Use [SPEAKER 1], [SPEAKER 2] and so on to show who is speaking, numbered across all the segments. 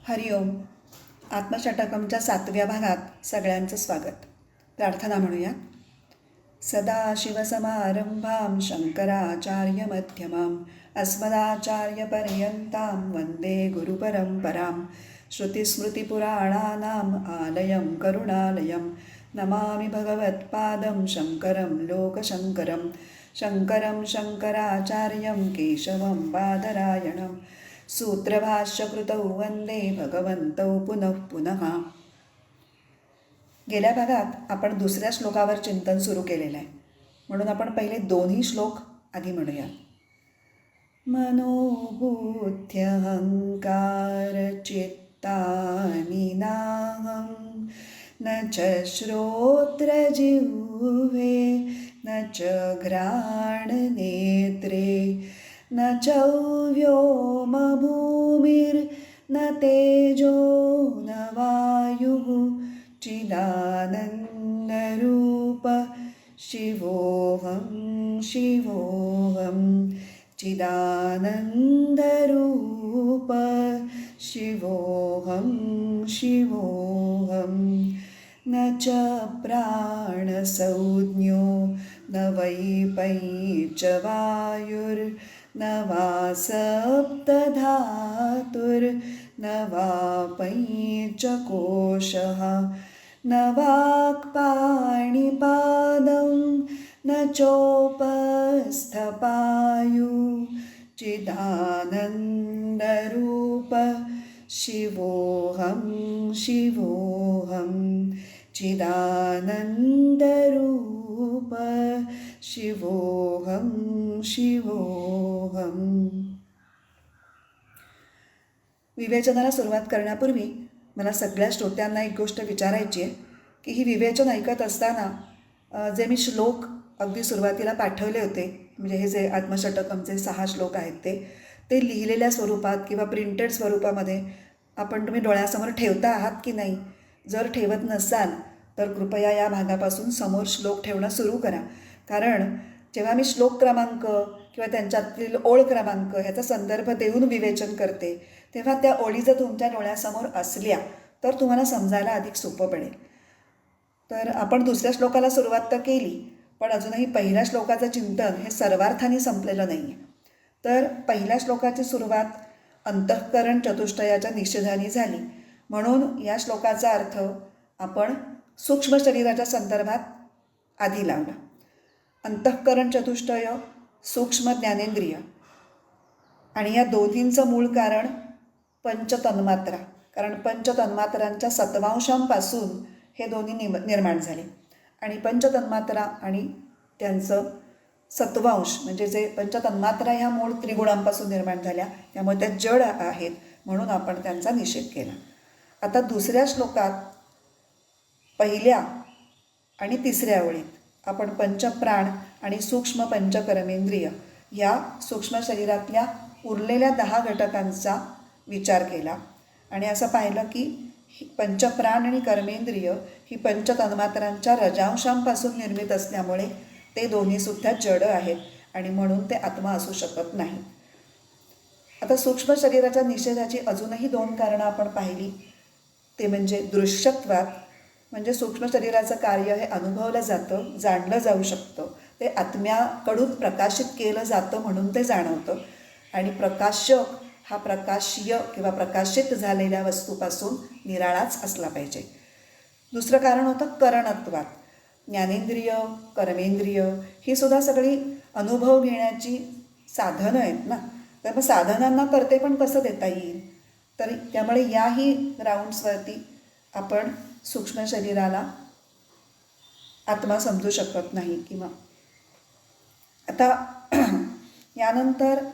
[SPEAKER 1] हरिओम. आत्मषटकमच्या 7व्या भागात सगळ्यांचं स्वागत. प्रार्थना म्हणूया. सदाशिवसमारंभां शंकराचार्यमध्यमाम् अस्मदाचार्यपर्यन्तां वन्दे गुरुपरम्परां. श्रुतिस्मृतिपुराणानाम् आलयं करुणालयं नमामि भगवत्पादं शङ्करं लोकशङ्करं. शङ्करं शङ्कराचार्यं केशवं बादरायणं सूत्रभाष्यकृतौ वन्दे भगवन्तौ पुनः पुनः. गेल्या भागात आपण दुसऱ्या श्लोकावर चिंतन सुरू केलेलं आहे, म्हणून आपण पहिले दोन्ही श्लोक आधी म्हणूया. मनोबुद्ध्यहंकार चित्तानि नाहं न च श्रोत्रजिह्वे न च घ्राणनेत्रे न व्योमभूमिर्न तेजो न वायुः चिदानन्दरूप शिवोऽहं शिवोऽहं चिदानन्दरूप शिवोऽहं शिवोऽहं. न च प्राणसंज्ञो न वै पञ्चवायुर्न वा सप्तधातुर्न वा पञ्चकोशः न वाक्पाणिपादं न चोपस्थपायु चिदानन्दरूप शिवोऽहं शिवोऽहं चिदानन्दरूप शिवोऽहं शिवोऽहं. विवेचनाला सुरुवात करण्यापूर्वी मला सगळ्या श्रोत्यांना एक गोष्ट विचारायची आहे की ही विवेचन ऐकत असताना जे मी श्लोक अगदी सुरुवातीला पाठवले होते, म्हणजे हे जे आत्मषटकमचे 6 श्लोक आहेत ते लिहिलेल्या स्वरूपात किंवा प्रिंटेड स्वरूपामध्ये तुम्ही डोळ्यासमोर ठेवता आहात की नाही. जर ठेवत नसाल तर कृपया या भागापासून समोर श्लोक ठेवणं सुरू करा, कारण जेव्हा मी श्लोक क्रमांक किंवा त्यांच्यातील ओळ क्रमांक ह्याचा संदर्भ देऊन विवेचन करते तेव्हा त्या ओळी जर तुमच्या डोळ्यासमोर असल्या तर तुम्हाला समजायला अधिक सोपं पडेल. तर आपण दुसऱ्या श्लोकाला सुरुवात तर केली, पण अजूनही पहिल्या श्लोकाचं चिंतन हे सर्वार्थाने संपलेलं नाही आहे. तर पहिल्या श्लोकाची सुरुवात अंतःकरण चतुष्टयाच्या निषेधाने झाली, म्हणून या श्लोकाचा अर्थ आपण सूक्ष्म शरीराच्या संदर्भात आधी लावला. अंतःकरण चतुष्टय, सूक्ष्म ज्ञानेंद्रिय, आणि या दोन्हींचं मूळ कारण पंचतन्मात्रा, कारण पंचतन्मात्रांच्या सत्वांशांपासून हे दोन्ही निर्माण झाले. आणि पंचतन्मात्रा आणि त्यांचं सत्वांश म्हणजे जे पंचतन्मात्रा ह्या मूळ त्रिगुणांपासून निर्माण झाल्या, त्यामुळे त्या जड आहेत, म्हणून आपण त्यांचा निषेध केला. आता दुसऱ्या श्लोकात पहिल्या आणि तिसऱ्या ओळीत आपण पंचप्राण आणि सूक्ष्म पंचकर्मेंद्रिय या सूक्ष्म शरीरातल्या उरलेल्या 10 घटकांचा विचार केला आणि असं पाहिलं की पंचप्राण आणि कर्मेंद्रिय ही पंचतन्मात्रांच्या रजांशांपासून निर्मित असल्यामुळे ते दोन्हीसुद्धा जड आहेत आणि म्हणून ते आत्मा असू शकत नाही. आता सूक्ष्म शरीराच्या निषेधाची अजूनही 2 कारणं आपण पाहिली. ते म्हणजे दृश्यत्वात, म्हणजे सूक्ष्म शरीराचं कार्य हे अनुभवलं जातं, जाणलं जाऊ शकतं, ते आत्म्याकडून प्रकाशित केलं जातं म्हणून ते जाणवतं. आणि प्रकाशक हा प्रकाशीय किंवा प्रकाशित झालेल्या वस्तूपासून निराळाच असला पाहिजे. दुसरं कारण होतं करणत्वात. ज्ञानेंद्रिय, कर्मेंद्रिय ही सुद्धा सगळी अनुभव घेण्याची साधनं आहेत ना, तर मग साधनांना करते पण कसं देता येईल. तर त्यामुळे याही ग्राउंड्सवरती आपण सूक्ष्म शरीराला आत्मा समजू शकत नाही. किंवा आता यानंतर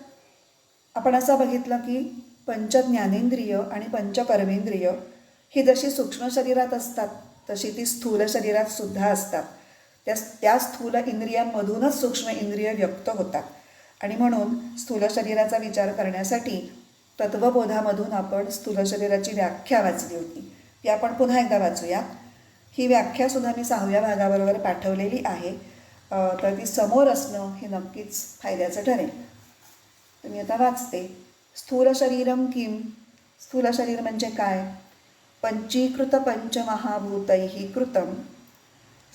[SPEAKER 1] आपण असं बघितलं की पंचज्ञानेंद्रिय आणि पंचकर्मेंद्रिय ही जशी सूक्ष्म शरीरात असतात तशी ती स्थूल शरीरात सुद्धा असतात. त्या स्थूल इंद्रियांमधूनच सूक्ष्म इंद्रिय व्यक्त होतात. आणि म्हणून स्थूल शरीराचा विचार करण्यासाठी तत्वबोधामधून आपण स्थूल शरीराची व्याख्या वाचली होती, ती आपण पुन्हा एकदा वाचूया. ही व्याख्यासुद्धा मी 6व्या भागाबरोबर पाठवलेली आहे, तर ती समोर असणं हे नक्कीच फायद्याचं ठरेल. तर मी आता वाचते. स्थूल शरीरम किम स्थूल शरीर म्हणजे काय? पंचीकृत पंचमहाभूतैः कृतं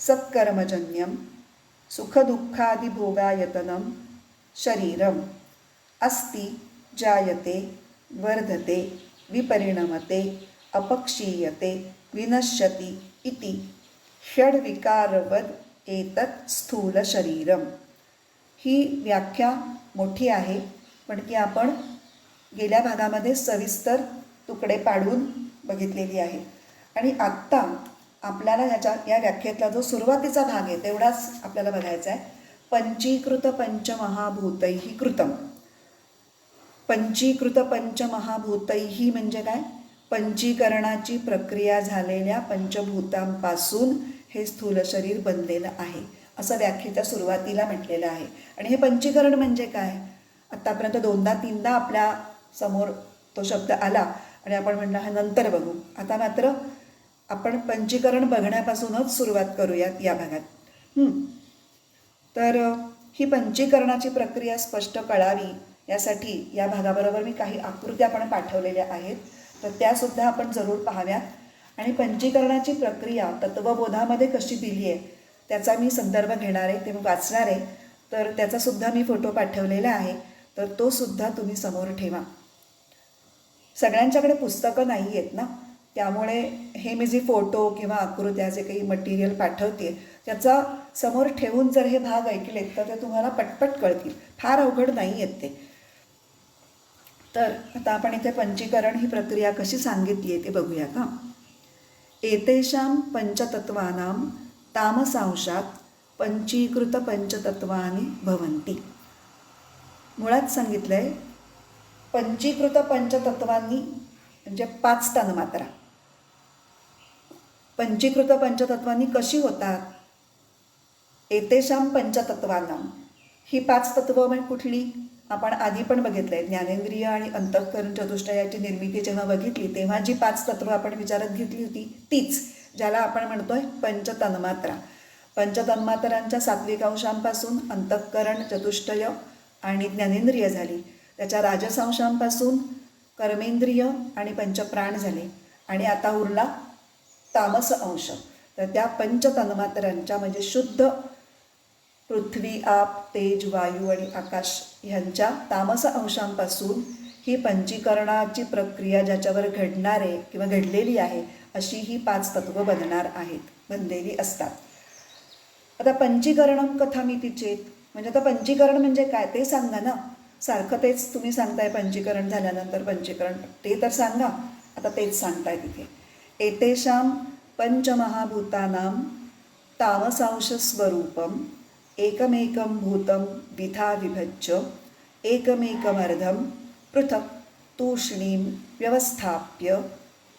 [SPEAKER 1] सत्कर्मजन्यं सुखदुःखादिभोगायतनं शरीरम अस्ति जायते वर्धते विपरिणमते अपक्षीयते विनश्यति इति षड्विकारवद एतत् स्थूल शरीरम. ही व्याख्या मोठी आहे, पण ती आपण गेल्या भागामध्ये सविस्तर तुकडे पाडून बघितलेली आहे. आणि आत्ता आपल्याला या व्याख्येतला जो सुरुवातीचा भाग आहे तेवढाच आपल्याला बघायचा आहे. पंचीकृत पंचमहाभूतैः कृतम. पंचीकृत पंचमहाभूतैः म्हणजे काय? पंचीकरणाची प्रक्रिया झालेल्या पंचभूतांपासून हे स्थूल शरीर बनलेलं आहे असं व्याख्येच्या सुरुवातीला म्हटलेलं आहे. आणि हे पंचीकरण म्हणजे काय? आत्तापर्यंत दोनदा तीनदा आपल्या समोर तो शब्द आला आणि आपण म्हटलं हा नंतर बघू. आता मात्र आपण पंचीकरण बघण्यापासूनच सुरुवात करूयात या भागात. तर ही पंचीकरणाची प्रक्रिया स्पष्ट कळावी यासाठी या भागाबरोबर मी काही आकृत्या पण पाठवलेल्या आहेत, तर त्यासुद्धा आपण जरूर पाहाव्यात. आणि पंचीकरणाची प्रक्रिया तत्वबोधामध्ये कशी दिली आहे त्याचा मी संदर्भ घेणार आहे, ते मी वाचणार आहे. तर त्याचासुद्धा मी फोटो पाठवलेला आहे, तर तो सुद्धा तुम्ही समोर ठेवा. सगळ्यांच्याकडे पुस्तकं नाही आहेत ना, त्यामुळे हे मी जे फोटो किंवा आकृत्या जे काही मटेरियल पाठवते त्याचा समोर ठेवून जर हे भाग ऐकलेत तर ते तुम्हाला पटपट कळतील. फार अवघड नाही आहेत ते. तर आता आपण इथे पंचीकरण ही प्रक्रिया कशी सांगितली आहे ते बघूया का. एतेषां पंचतत्वानां तामसांशात पंचीकृत पंचतत्वानि भवन्ति. मुळात सांगितलं आहे पंचीकृत पंचतत्वांनी म्हणजे 5 तन्मात्रा. पंचीकृत पंचतत्वांनी कशी होतात? एतेषां पंचतत्वानां, ही 5 तत्व म्हणजे कुठली? आपण आधी पण बघितलं आहे. ज्ञानेंद्रिय आणि अंतःकरण चतुष्टयाची निर्मिती जेव्हा बघितली तेव्हा जी 5 तत्व आपण विचारात घेतली होती तीच, ज्याला आपण म्हणतोय पंचतन्मात्रा. पंचतन्मात्रांच्या सात्विक अंशांपासून अंतःकरण चतुष्टय आणि ज्ञानेंद्रिय झाली, त्याच्या राजसांशांपासून कर्मेंद्रिय आणि पंचप्राण झाले, आणि आता उरला तामस अंश. तर त्या पंचतन्मात्रांच्या म्हणजे शुद्ध पृथ्वी, आप, तेज, वायू आणि आकाश ह्यांच्या तामस अंशांपासून ही पंचीकरणाची प्रक्रिया ज्याच्यावर घडणार आहे किंवा घडलेली आहे अशी ही 5 तत्व बनणार आहेत, बनलेली असतात. आता पंचीकरणं कथामिति चेत, म्हणजे आता पंचीकरण म्हणजे काय ते सांगा ना. सारखं तेच तुम्ही सांगताय पंचीकरण झाल्यानंतर पंचीकरण, ते तर सांगा. आता तेच सांगताय तिथे. एतेषां पंचमहाभूतानां तामसांशस्वरूपम एकमेकं भूतं द्विधा विभज्य एकमेकमर्धं पृथक् तूष्णीं व्यवस्थाप्य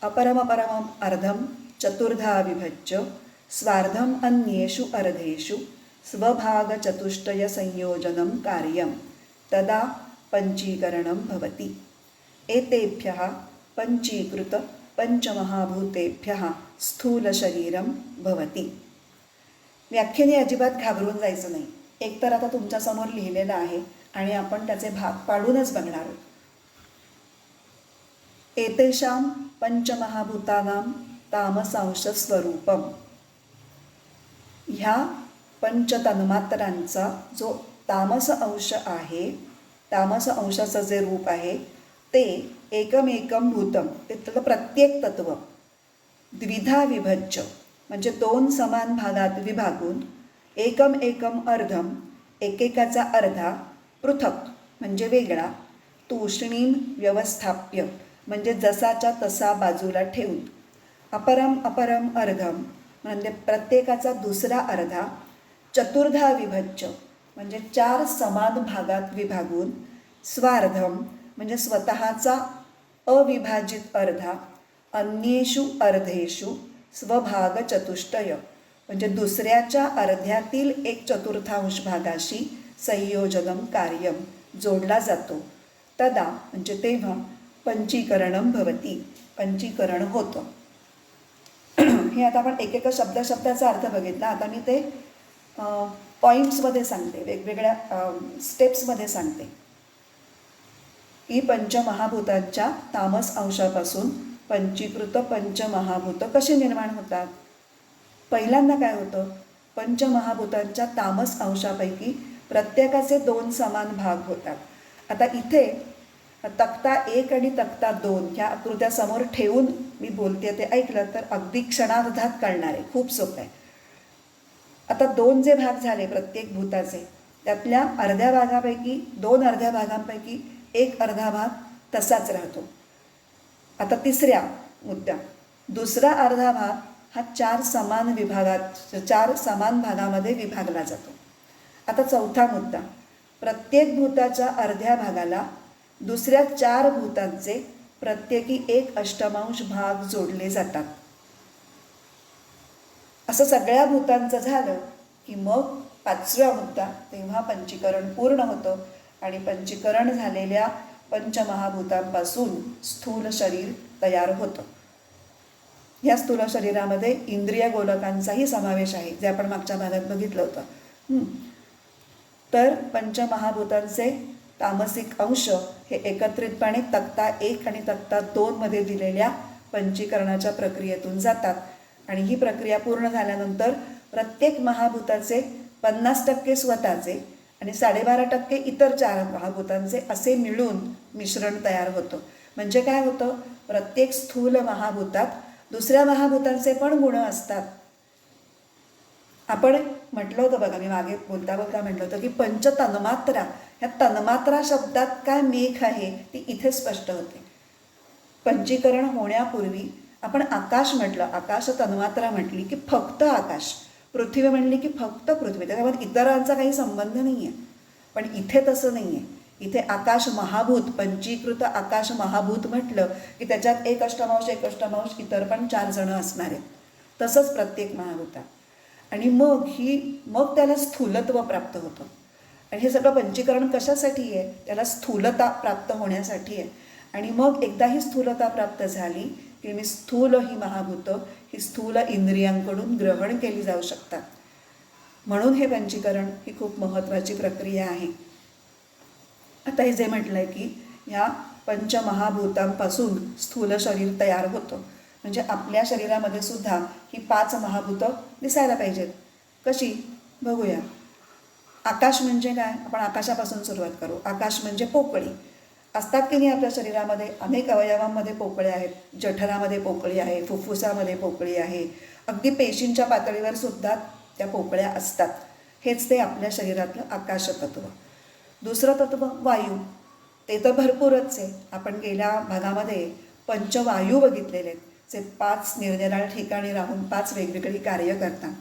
[SPEAKER 1] अपरमपरमम् अर्धं चतुर्धा विभज्य स्वार्धम् अन्येषु अर्धेषु स्वभागचतुष्टयसंयोजनं कार्यं तदा पंचीकरणं भवति. एतेभ्यः पंचीकृत पंचमहाभूतेभ्यः स्थूलशरीरं भवति. व्याख्येने अजिबात घाबरून जायचं नाही. एकतर आता तुमच्यासमोर लिहिलेलं आहे आणि आपण त्याचे भाग पाडूनच बघणार आहोत. एतेषां पंचमहाभूतानां तामसांशस्वरूपम, ह्या पंचतन्मात्रांचा जो तामस अंश आहे, तामस अंशाचं जे रूप आहे ते एकमेकं भूतम, त्यातलं प्रत्येक तत्व द्विधा विभज्य म्हणजे 2 समान भागात विभागून एकम एकम अर्धम, एकेकाचा अर्धा, पृथक म्हणजे वेगळा, तूष्णीम व्यवस्थाप्य म्हणजे जसाच्या तसा बाजूला ठेवून, अपरम अपरम अर्धम म्हणजे प्रत्येकाचा दुसरा अर्धा, चतुर्धा विभज्य म्हणजे 4 समान भागात विभागून, स्वार्धम म्हणजे स्वतःचा अविभाजित अर्धा, अन्येषु अर्धेषु स्वभाग चतुष्टय म्हणजे दुसऱ्याच्या अर्ध्यातील 1/4 भागाशी संयोजनम कार्यम जोडला जातो. तदा म्हणजे तेव्हा पंचीकरणं भवती, पंचीकरण होतं. हे आता आपण एक शब्दाचा अर्थ बघितला. आता मी ते पॉईंट्समध्ये सांगते, वेगवेगळ्या स्टेप्समध्ये सांगते. की पंचमहाभूतांच्या तामस अंशापासून पंचीकृत पंचमहाभूत कशी निर्माण होतात. पहिल्यांदा काय होतं, पंचमहाभूतांच्या तामस अंशापैकी प्रत्येकाचे 2 समान भाग होतात. आता इथे तक्ता 1 आणि तक्ता 2 ह्या आकृत्या समोर ठेवून मी बोलते, ते ऐकलं तर अगदी क्षणार्धात कळणार आहे, खूप सोपं आहे. आता 2 जे भाग झाले प्रत्येक भूताचे, त्यातल्या अर्ध्या भागापैकी 2 अर्ध्या भागांपैकी 1 अर्धा भाग तसाच राहतो. आता तिसऱ्या मुद्दा, दुसरा अर्धा भाग हा 4 समान भागामध्ये विभागला जातो. आता चौथा मुद्दा, प्रत्येक भूताच्या अर्ध्या भागाला दुसऱ्या 4 भूतांचे प्रत्येकी 1 अष्टमांश भाग जोडले जातात. असं सगळ्या भूतांचं झालं की मग 5वा मुद्दा, तेव्हा पंचीकरण पूर्ण होतं आणि पंचीकरण झालेल्या पंचमहाभूतांपासून स्थूल शरीर तयार होतं. ह्या स्थूल शरीरामध्ये इंद्रिय गोलकांचाही समावेश आहे, जे आपण मागच्या भागात बघितलं होतं. तर पंचमहाभूतांचे तामसिक अंश हे एकत्रितपणे तक्ता 1 आणि तक्ता 2 मध्ये दिलेल्या पंचीकरणाच्या प्रक्रियेतून जातात आणि ही प्रक्रिया पूर्ण झाल्यानंतर प्रत्येक महाभूताचे 50% स्वतःचे आणि 12.5% इतर 4 महाभूतांचे असे मिळून मिश्रण तयार होतं. म्हणजे काय होतं, प्रत्येक स्थूल महाभूतात दुसऱ्या महाभूतांचे पण गुण असतात. आपण म्हटलं होतं बघा, मी मागे बोलता म्हटलं होतं की पंचतन्मात्रा, ह्या तन्मात्रा शब्दात काय मेख आहे ती इथे स्पष्ट होते. पंचीकरण होण्यापूर्वी आपण आकाश म्हटलं, आकाश तन्मात्रा म्हटली की फक्त आकाश, पृथ्वी म्हणली की फक्त पृथ्वी, त्याच्यामध्ये इतरांचा काही संबंध नाही आहे. पण इथे तसं नाही आहे. इथे आकाश महाभूत, पंचीकृत आकाश महाभूत म्हटलं की त्याच्यात 1 अष्टमांश इतर पण 4 जण असणार आहेत. तसंच प्रत्येक महाभूतात. आणि मग त्याला स्थूलत्व प्राप्त होतं. आणि हे सगळं पंचीकरण कशासाठी आहे, त्याला स्थूलता प्राप्त होण्यासाठी आहे. आणि मग एकदा ही स्थूलता प्राप्त झाली की मी स्थूल ही महाभूतं ही स्थूल इंद्रियांकडून ग्रहण केली जाऊ शकतात. म्हणून हे पंचीकरण ही खूप महत्त्वाची प्रक्रिया आहे. आता हे जे म्हटलं आहे की ह्या पंचमहाभूतांपासून स्थूल शरीर तयार होतं. म्हणजे आपल्या शरीरामध्ये सुद्धा ही 5 महाभूतं दिसायला पाहिजेत. कशी बघूया. आकाश म्हणजे काय, आपण आकाशापासून सुरुवात करू. आकाश म्हणजे पोकळी. असतात की नाही आपल्या शरीरामध्ये अनेक अवयवांमध्ये पोकळी आहेत. जठरामध्ये पोकळी आहे, फुफ्फुसामध्ये पोकळी आहे, अगदी पेशींच्या पातळीवर सुद्धा त्या पोकळ्या असतात. हेच ते आपल्या शरीरातलं आकाशतत्व. दुसरं तत्व वायू, ते तर भरपूरच आहे. आपण गेल्या भागामध्ये पंचवायू बघितलेले आहेत, जे 5 निरनिराळ्या ठिकाणी राहून 5 वेगवेगळी कार्य करतात.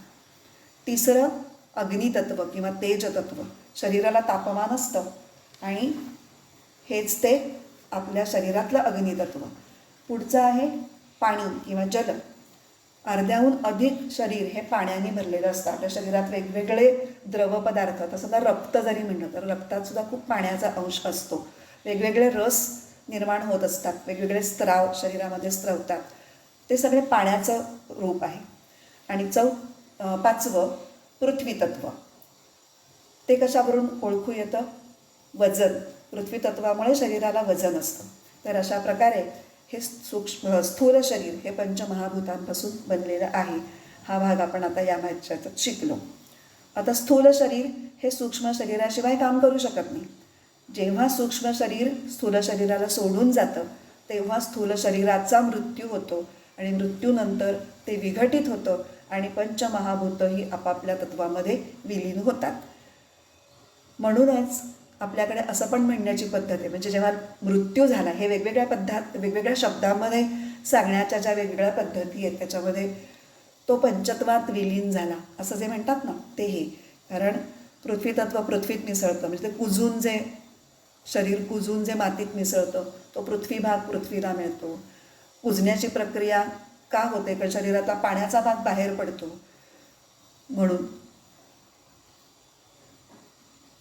[SPEAKER 1] तिसरं अग्नितत्व किंवा तेजतत्व, शरीराला तापमान असतं आणि हेच ते आपल्या शरीरातलं अग्नितत्व. पुढचं आहे पाणी किंवा जल. अर्ध्याहून अधिक शरीर हे पाण्याने भरलेलं असतं. आपल्या शरीरात वेगवेगळे द्रवपदार्थ, तसं तर रक्त जरी म्हणलं तर रक्तात सुद्धा खूप पाण्याचा अंश असतो. वेगवेगळे रस निर्माण होत असतात, वेगवेगळे स्त्राव शरीरामध्ये स्त्रवतात, ते सगळे पाण्याचं रूप आहे. आणि 5वं पृथ्वीतत्व. ते कशावरून ओळखू येतं, वजन. पृथ्वीतत्वामुळे शरीराला वजन असतं. तर अशा प्रकारे हे स्थूल शरीर हे पंचमहाभूतांपासून बनलेलं आहे. हा भाग आपण आता या भागात शिकलो. आता स्थूल शरीर हे सूक्ष्म शरीराशिवाय काम करू शकत नाही. जेव्हा सूक्ष्म शरीर स्थूल शरीराला सोडून जातं तेव्हा स्थूल शरीराचा मृत्यू होतो आणि मृत्यूनंतर ते विघटित होतं आणि पंचमहाभूतं ही आपापल्या तत्वामध्ये विलीन होतात. म्हणूनच आपल्याकडे असं पण म्हणण्याची पद्धत आहे, म्हणजे जेव्हा मृत्यू झाला, हे वेगवेगळ्या शब्दांमध्ये सांगण्याच्या ज्या वेगवेगळ्या पद्धती आहेत त्याच्यामध्ये तो पंचत्वात विलीन झाला असं जे म्हणतात ना, ते हे. कारण पृथ्वीतत्व पृथ्वीत मिसळतं, म्हणजे ते शरीर कुजून जे मातीत मिसळतं तो पृथ्वी भाग पृथ्वीला मिळतो. कुजण्याची प्रक्रिया का होते, कारण शरीरातला पाण्याचा भाग बाहेर पडतो. म्हणून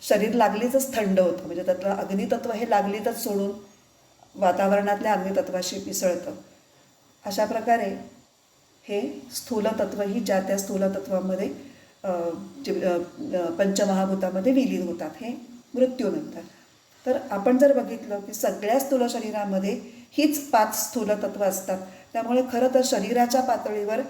[SPEAKER 1] शरीर लागलीच थंड होतं, म्हणजे त्यातलं अग्नितत्व हे लागलीच सोडून वातावरणातल्या अग्नितत्वाशी मिसळतं. अशा प्रकारे हे स्थूलतत्व ही ज्या त्या स्थूलतत्वामध्ये पंचमहाभूतामध्ये विलीन होतात, हे मृत्यूनंतर. तर आपण जर बघितलं की सगळ्या स्थूल शरीरामध्ये हीच 5 स्थूल तत्व असतात. त्यामुळे खरं तर शरीराच्या पातळीवर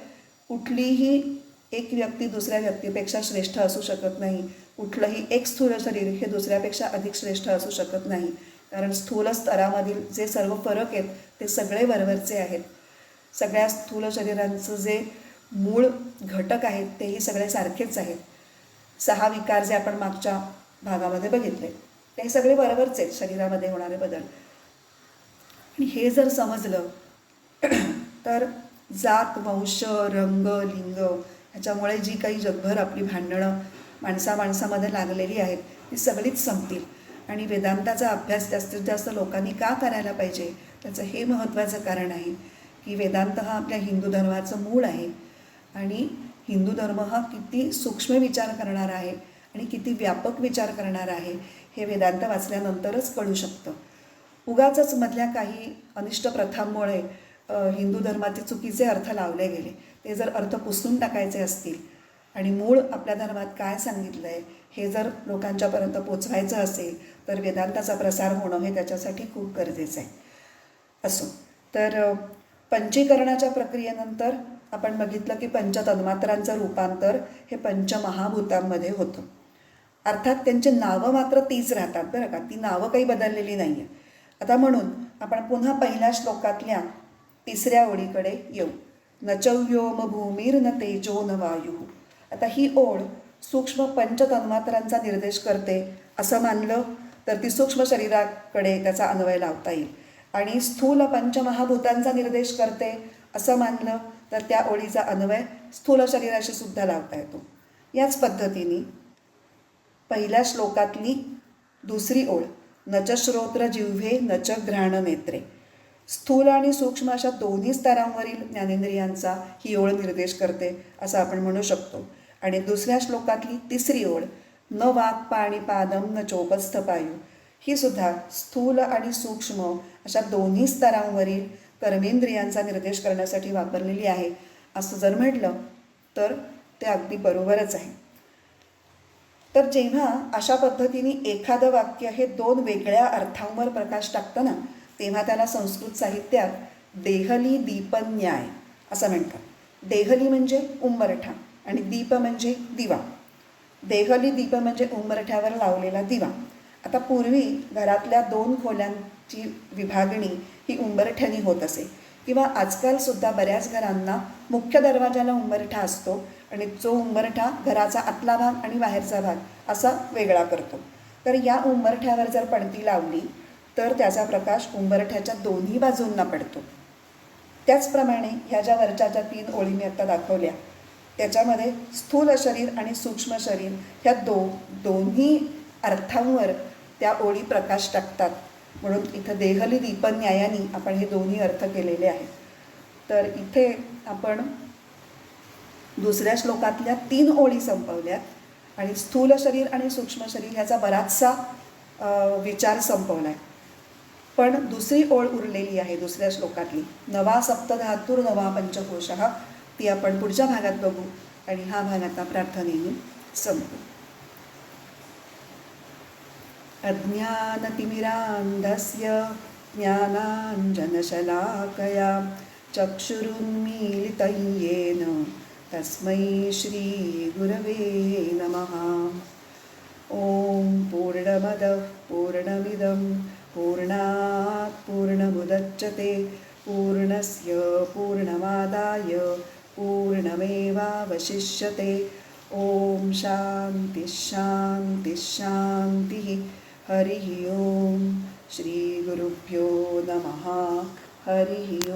[SPEAKER 1] कुठलीही एक व्यक्ती दुसऱ्या व्यक्तीपेक्षा श्रेष्ठ असू शकत नाही. कुठलंही एक स्थूल शरीर हे दुसऱ्यापेक्षा अधिक श्रेष्ठ असू शकत नाही. कारण स्थूल स्तरामधील जे सर्व फरक आहेत ते सगळे वरवरचे आहेत. सगळ्या स्थूल शरीरांचं जे मूळ घटक आहेत तेही सगळे सारखेच आहेत. 6 विकार जे आपण मागच्या भागामध्ये बघितले ते सगळे वरवरचे आहेत शरीरामध्ये होणारे बदल. आणि हे जर समजलं तर जात, वंश, रंग, लिंग ह्याच्यामुळे जी काही जगभर आपली भांडणं माणसामध्ये लागलेली आहेत ती सगळीच संपतील. आणि वेदांताचा अभ्यास जास्तीत जास्त लोकांनी का करायला पाहिजे त्याचं हे महत्त्वाचं कारण आहे की वेदांत हा आपल्या हिंदू धर्माचं मूळ आहे. आणि हिंदू धर्म हा किती सूक्ष्म विचार करणारा आहे आणि किती व्यापक विचार करणारा आहे हे वेदांत वाचल्यानंतरच कळू शकतं. उगाचच मधल्या काही अनिष्ट प्रथांमुळे हिंदू धर्माचे चुकीचे अर्थ लावले गेले. ते जर अर्थ पुसून टाकायचे असतील आणि मूळ आपल्या धर्मात काय सांगितलं आहे हे जर लोकांच्यापर्यंत पोचवायचं असेल तर वेदांताचा प्रसार होणं हे त्याच्यासाठी खूप गरजेचं आहे. असो, तर पंचीकरणाच्या प्रक्रियेनंतर आपण बघितलं की पंचतन्मात्रांचं रूपांतर हे पंचमहाभूतांमध्ये होतं. अर्थात त्यांची नावं मात्र तीच राहतात बरं का, ती नावं काही बदललेली नाही आहे. आता म्हणून आपण पुन्हा पहिल्या श्लोकातल्या 3ऱ्या ओळीकडे येऊ. न चव्योम भूमीर्न तेजो न वायू. आता ही ओळ सूक्ष्म पंचतन्मात्रांचा निर्देश करते असं मानलं तर ती सूक्ष्म शरीराकडे त्याचा अन्वय लावता येईल. आणि स्थूल पंचमहाभूतांचा निर्देश करते असं मानलं तर त्या ओळीचा अन्वय स्थूल शरीराशी सुद्धा लावता येतो. याच पद्धतीने पहिल्या श्लोकातली 2री ओळ न च श्रोत्र जिव्हे न च घ्राण नेत्रे. स्थूल आणि सूक्ष्म अशा दोन्ही स्तरांवरील ज्ञानेंद्रियांचा ही ओळ निर्देश करते असं आपण म्हणू शकतो. आणि दुसऱ्या श्लोकातली 3री ओळ न वाक् पाणिपादम न चोपस्थ पायू ही सुद्धा स्थूल आणि सूक्ष्म अशा दोन्ही स्तरांवरील कर्मेंद्रियांचा निर्देश करण्यासाठी वापरलेली आहे असं जर म्हटलं तर ते अगदी बरोबरच आहे. तर जेव्हा अशा पद्धतीने एखादं वाक्य हे 2 वेगळ्या अर्थांवर प्रकाश टाकतं ना तेव्हा त्याला संस्कृत साहित्यात देहली दीपन्याय असं म्हणतात. देहली म्हणजे उंबरठा आणि दीप म्हणजे दिवा. देहली दीप म्हणजे उंबरठ्यावर लावलेला दिवा. आता पूर्वी घरातल्या 2 खोल्यांची विभागणी ही उंबरठ्यानी होत असे किंवा आजकालसुद्धा बऱ्याच घरांना मुख्य दरवाजाला उंबरठा असतो आणि जो उंबरठा घराचा आतला भाग आणि बाहेरचा भाग असा वेगळा करतो. तर या उंबरठ्यावर जर पणती लावली तर त्याचा प्रकाश उंबरठ्याच्या दोन्ही बाजूंना पडतो. त्याचप्रमाणे ह्या ज्या वरच्या ज्या 3 ओळी मी आत्ता दाखवल्या त्याच्यामध्ये स्थूल शरीर आणि सूक्ष्म शरीर ह्या दोन्ही अर्थांवर त्या ओळी प्रकाश टाकतात. म्हणून इथं देहली दीपन्यायानी आपण हे दोन्ही अर्थ केलेले आहेत. तर इथे आपण 2ऱ्या श्लोकातल्या 3 ओळी संपवल्यात आणि स्थूल शरीर आणि सूक्ष्म शरीर ह्याचा बराचसा विचार संपवला आहे. पण 2री ओळ उरलेली आहे 2ऱ्या श्लोकातली नवा सप्तधातुर नवा पंचकोशः ती आपण पुढच्या भागात बघू आणि हा भाग आता प्रार्थनेने संपू. अज्ञानतिमिरान्धस्य ज्ञानाञ्जनशलाकया चक्षुरुन्मीलितं येन तस्मै श्रीगुरवे नमः. ॐ पूर्णमदः पूर्णमिदं पूर्णात् पूर्णमुदच्यते पूर्णस्य पूर्णमादाय पूर्णमेवावशिष्यते. ॐ शान्तिः शान्तिः शान्तिः. हरिः ॐ. श्रीगुरुभ्यो नमः. हरिः ॐ.